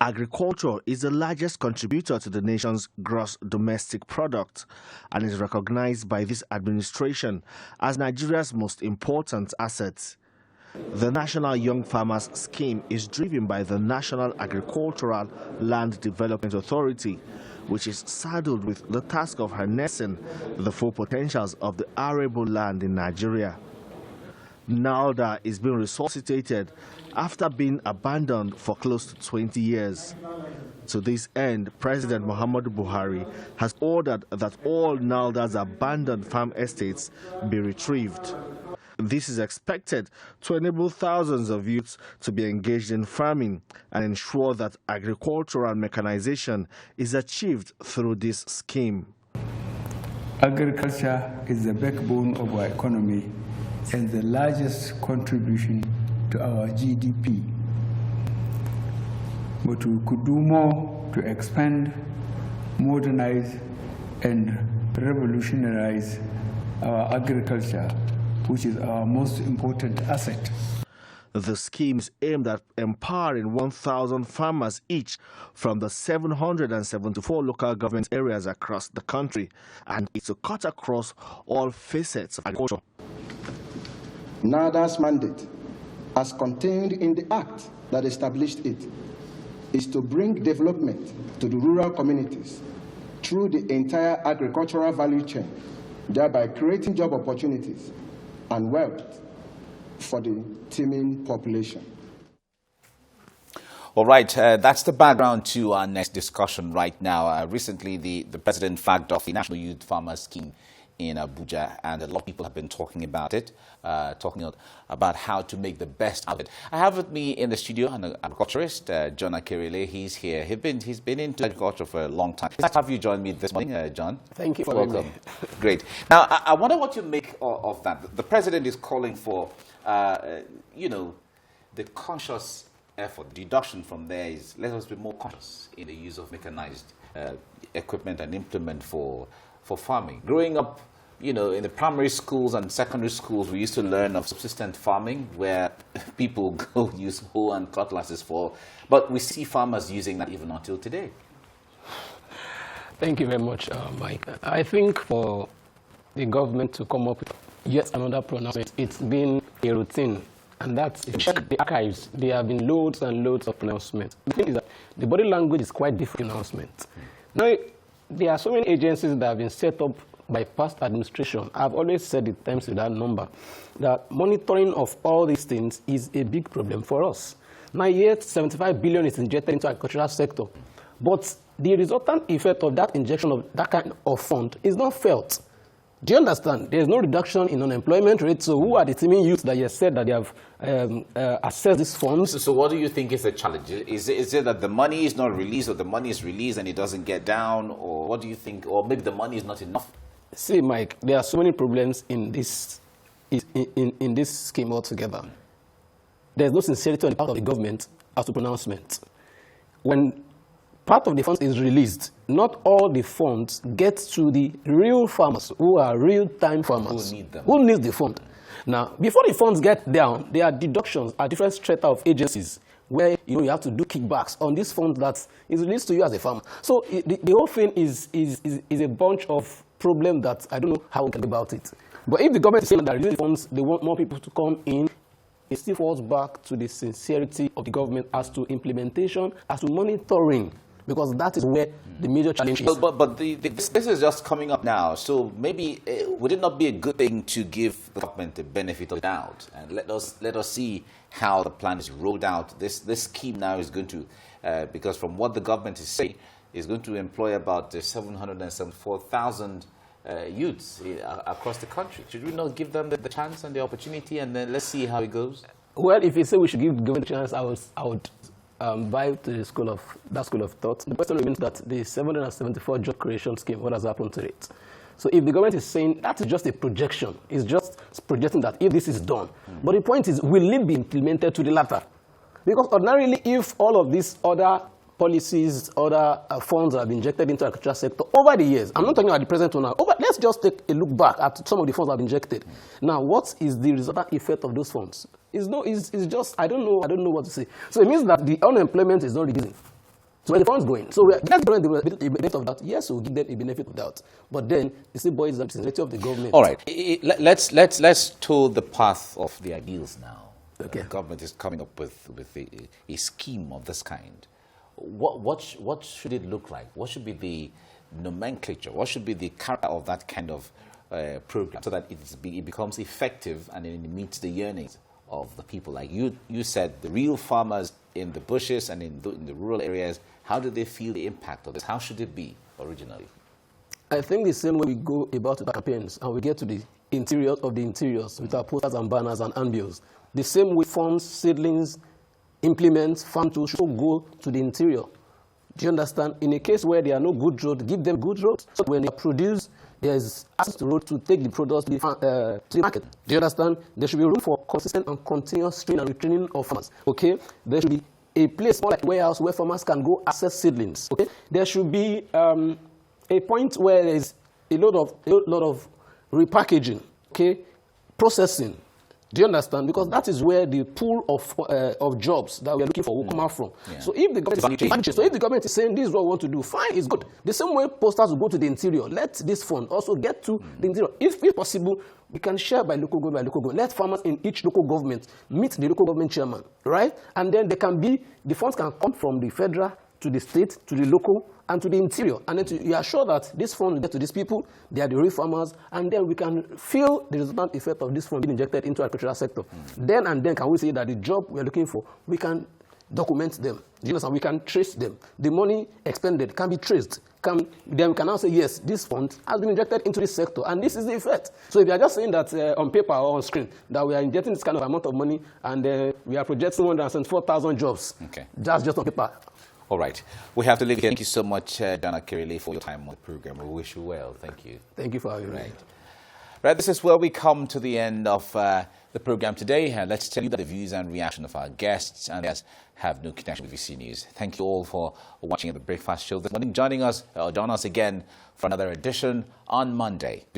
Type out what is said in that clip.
Agriculture is the largest contributor to the nation's gross domestic product and is recognized by this administration as Nigeria's most important asset. The National Young Farmers Scheme is driven by the National Agricultural Land Development Authority, which is saddled with the task of harnessing the full potentials of the arable land in Nigeria. NALDA is being resuscitated after being abandoned for close to 20 years. To this end, President Muhammadu Buhari has ordered that all NALDA's abandoned farm estates be retrieved. This is expected to enable thousands of youths to be engaged in farming and ensure that agricultural mechanization is achieved through this scheme. Agriculture is the backbone of our economy and the largest contribution to our GDP. But we could do more to expand, modernize, and revolutionize our agriculture, which is our most important asset. The scheme is aimed at empowering 1,000 farmers each from the 774 local government areas across the country, and it's to cut across all facets of agriculture. NALDA's mandate, as contained in the act that established it, is to bring development to the rural communities through the entire agricultural value chain, thereby creating job opportunities and wealth for the teeming population. All right, that's the background to our next discussion right now. Recently, the president flagged off the National Youth Farmers Scheme in Abuja, and a lot of people have been talking about it, talking about how to make the best out of it. I have with me in the studio an agriculturist, John Akerele. He's here. He's been into agriculture for a long time. Nice to have you join me this morning, John. Thank you for welcome. Great. Now, I wonder what you make of that. The president is calling for, the conscious effort. The deduction from there is let us be more conscious in the use of mechanized equipment and implement for farming. Growing up, in the primary schools and secondary schools, we used to learn of subsistence farming, where people go use hoe and cutlasses but we see farmers using that even until today. Thank you very much, Mike. I think for the government to come up with yet another pronouncement, it's been a routine. And that's, if you check the archives, there have been loads and loads of pronouncements. The thing is that the body language is quite different pronouncement. Now, there are so many agencies that have been set up by past administration. I've always said it times with that number, that monitoring of all these things is a big problem for us. Now, yet 75 billion is injected into the agricultural sector, but the resultant effect of that injection of that kind of fund is not felt. Do you understand? There is no reduction in unemployment rate. So who are the teeming youths that you said that they have accessed these funds? So what do you think is the challenge? Is it that the money is not released, or the money is released and it doesn't get down? Or what do you think? Or maybe the money is not enough? See, Mike, there are so many problems in this scheme altogether. There's no sincerity on the part of the government as to pronouncement. When part of the funds is released, not all the funds get to the real farmers who are real-time farmers. Who need them. Who needs the fund? Now, before the funds get down, there are deductions at different strata of agencies where you have to do kickbacks on this fund that is released to you as a farmer. So the whole thing is a bunch of problems that I don't know how we can do about it. But if the government is saying that releasing funds, they want more people to come in, it still falls back to the sincerity of the government as to implementation, as to monitoring. Because that is where the major challenge is. But this is just coming up now. So maybe would it not be a good thing to give the government the benefit of the doubt and let us see how the plan is rolled out? This scheme now is going to, because from what the government is saying, is going to employ about 774,000 youths across the country. Should we not give them the chance and the opportunity, and then let's see how it goes? Well, if you say we should give the government a chance, I would buy to that school of thought. The question remains that the 774 job creation scheme, what has happened to it? So if the government is saying that is just a projection, it's just projecting that if this is done. But the point is, will it be implemented to the latter? Because ordinarily, if all of these other policies, other funds have been injected into the agricultural sector over the years, I'm not talking about the present one now, let's just take a look back at some of the funds that have been injected. Now, what is the resultant effect of those funds? It's just, I don't know what to say. So it means that the unemployment is not reducing. So where the funds going? So we are giving them the benefit of doubt. Yes, we'll give them a benefit of doubt. But then it still boils down to the of the government. All right. Let's tour the path of the ideals now. Okay. The government is coming up with a scheme of this kind. What should it look like? What should be the nomenclature? What should be the character of that kind of program so that it becomes effective and it meets the yearnings of the people? Like you said, the real farmers in the bushes and in the rural areas, how do they feel the impact of this? How should it be originally? I think the same way we go about the campaigns and we get to the interior of the interiors with our posters and banners and handbills, the same way funds, seedlings, implements, farm tools should go to the interior. Do you understand? In a case where there are no good roads, give them good roads. So when they produce, there's access to road to take the products to the market. Do you understand? There should be room for consistent and continuous training and retraining of farmers. Okay? There should be a place more like a warehouse where farmers can go access seedlings. Okay? There should be a point where there is a lot of repackaging, okay, processing. Do you understand? Because that is where the pool of jobs that we are looking for will come out from. Yeah. So if the government is saying this is what we want to do, fine, it's good. The same way posters will go to the interior, let this fund also get to the interior. If possible, we can share by local government. Let farmers in each local government meet the local government chairman, right? And then the funds can come from the federal to the state, to the local, and to the interior. And then you are sure that this fund will get to these people, they are the real farmers, and then we can feel the resultant effect of this fund being injected into the agricultural sector. Then and then can we say that the job we are looking for, we can document them. Do you understand? We can trace them. The money expended can be traced. Then we can now say, yes, this fund has been injected into this sector, and this is the effect. So if you are just saying that on paper or on screen, that we are injecting this kind of amount of money, and we are projecting 174,000 jobs, okay, just on paper. All right. We have to leave here. Thank you so much, Dana Kirile, for your time on the program. We wish you well. Thank you. Thank you for having me. Right. This is where we come to the end of the program today. Let's tell you that the views and reaction of our guests and guests have no connection with VC News. Thank you all for watching the Breakfast Show this morning. Join us again for another edition on Monday.